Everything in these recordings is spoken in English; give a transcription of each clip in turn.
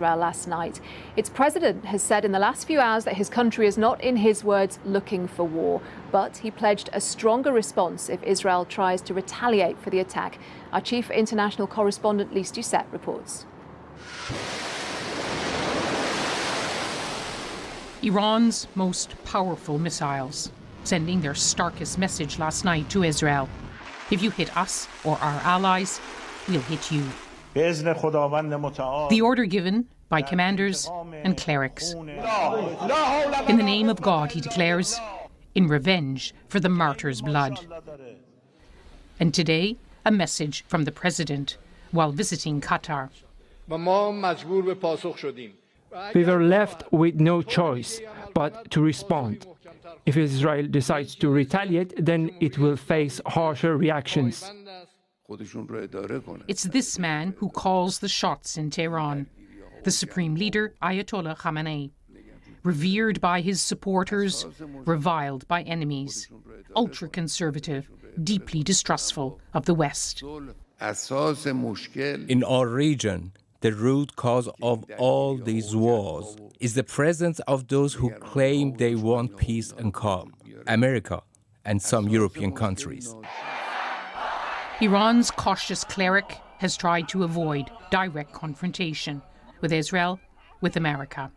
Last night. Its president has said in the last few hours that his country is not, in his words, looking for war, but he pledged a stronger response if Israel tries to retaliate for the attack. Our chief international correspondent Lise Doucet reports. Iran's most powerful missiles, sending their starkest message last night to Israel. If you hit us or our allies, we'll hit you. The order given by commanders and clerics. In the name of God, he declares, in revenge for the martyrs' blood. And today, a message from the president while visiting Qatar. We were left with no choice but to respond. If Israel decides to retaliate, then it will face harsher reactions. It's this man who calls the shots in Tehran, the supreme leader, Ayatollah Khamenei, revered by his supporters, reviled by enemies, ultra-conservative, deeply distrustful of the West. In our region, the root cause of all these wars is the presence of those who claim they want peace and calm, America and some European countries. Iran's cautious cleric has tried to avoid direct confrontation with Israel, with America.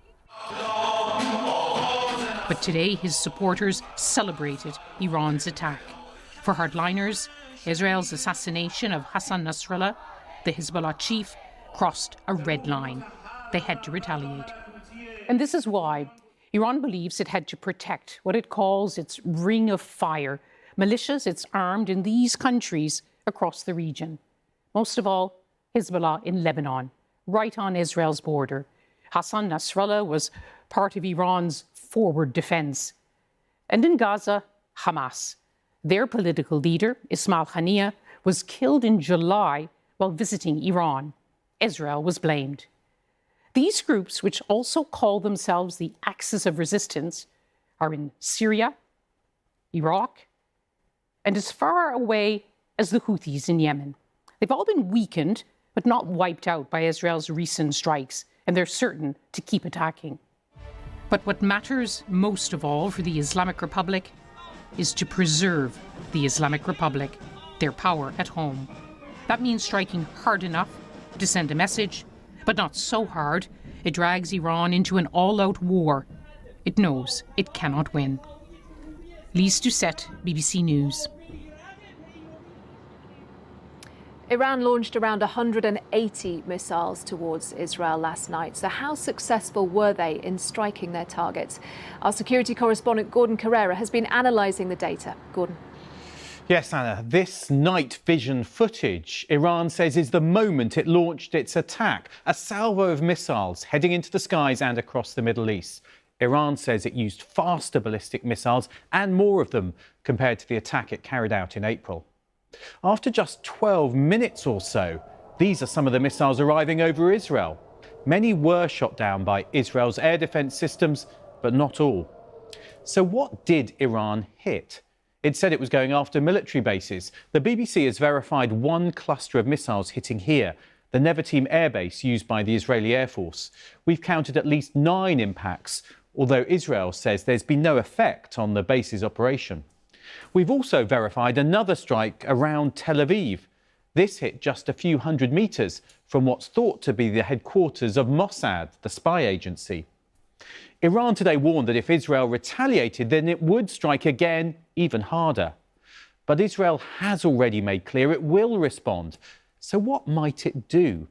But today his supporters celebrated Iran's attack. For hardliners, Israel's assassination of Hassan Nasrallah, the Hezbollah chief, crossed a red line. They had to retaliate. And this is why Iran believes it had to protect what it calls its ring of fire, militias it's armed in these countries across the region. Most of all, Hezbollah in Lebanon, right on Israel's border. Hassan Nasrallah was part of Iran's forward defense. And in Gaza, Hamas. Their political leader, Ismail Haniyeh, was killed in July while visiting Iran. Israel was blamed. These groups, which also call themselves the Axis of Resistance, are in Syria, Iraq, and as far away as the Houthis in Yemen. They've all been weakened, but not wiped out by Israel's recent strikes, and they're certain to keep attacking. But what matters most of all for the Islamic Republic is to preserve the Islamic Republic, their power at home. That means striking hard enough to send a message, but not so hard it drags Iran into an all-out war it knows it cannot win. Lise Doucet, BBC News. Iran launched around 180 missiles towards Israel last night. So how successful were they in striking their targets? Our security correspondent Gordon Carrera has been analysing the data. Gordon. Yes, Anna, this night vision footage, Iran says, is the moment it launched its attack. A salvo of missiles heading into the skies and across the Middle East. Iran says it used faster ballistic missiles and more of them compared to the attack it carried out in April. After just 12 minutes or so, these are some of the missiles arriving over Israel. Many were shot down by Israel's air defense systems, but not all. So what did Iran hit? It said it was going after military bases. The BBC has verified one cluster of missiles hitting here, the Nevatim air base used by the Israeli Air Force. We've counted at least 9 impacts, although Israel says there's been no effect on the base's operation. We've also verified another strike around Tel Aviv. This hit just a few hundred metres from what's thought to be the headquarters of Mossad, the spy agency. Iran today warned that if Israel retaliated, then it would strike again, even harder. But Israel has already made clear it will respond. So what might it do?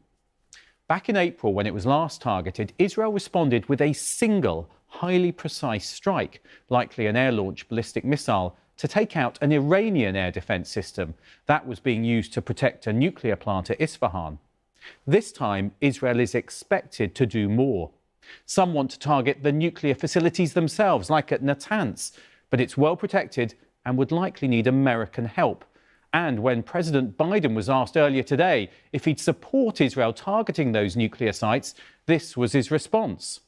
Back in April, when it was last targeted, Israel responded with a single, highly precise strike, likely an air-launched ballistic missile, to take out an Iranian air defense system that was being used to protect a nuclear plant at Isfahan. This time, Israel is expected to do more. Some want to target the nuclear facilities themselves, like at Natanz, but it's well protected and would likely need American help. And when President Biden was asked earlier today if he'd support Israel targeting those nuclear sites, this was his response.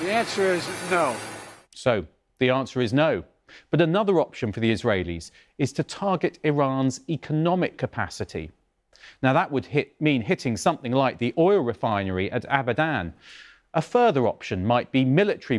The answer is no. So, the answer is no. But another option for the Israelis is to target Iran's economic capacity. Now, that would mean hitting something like the oil refinery at Abadan. A further option might be military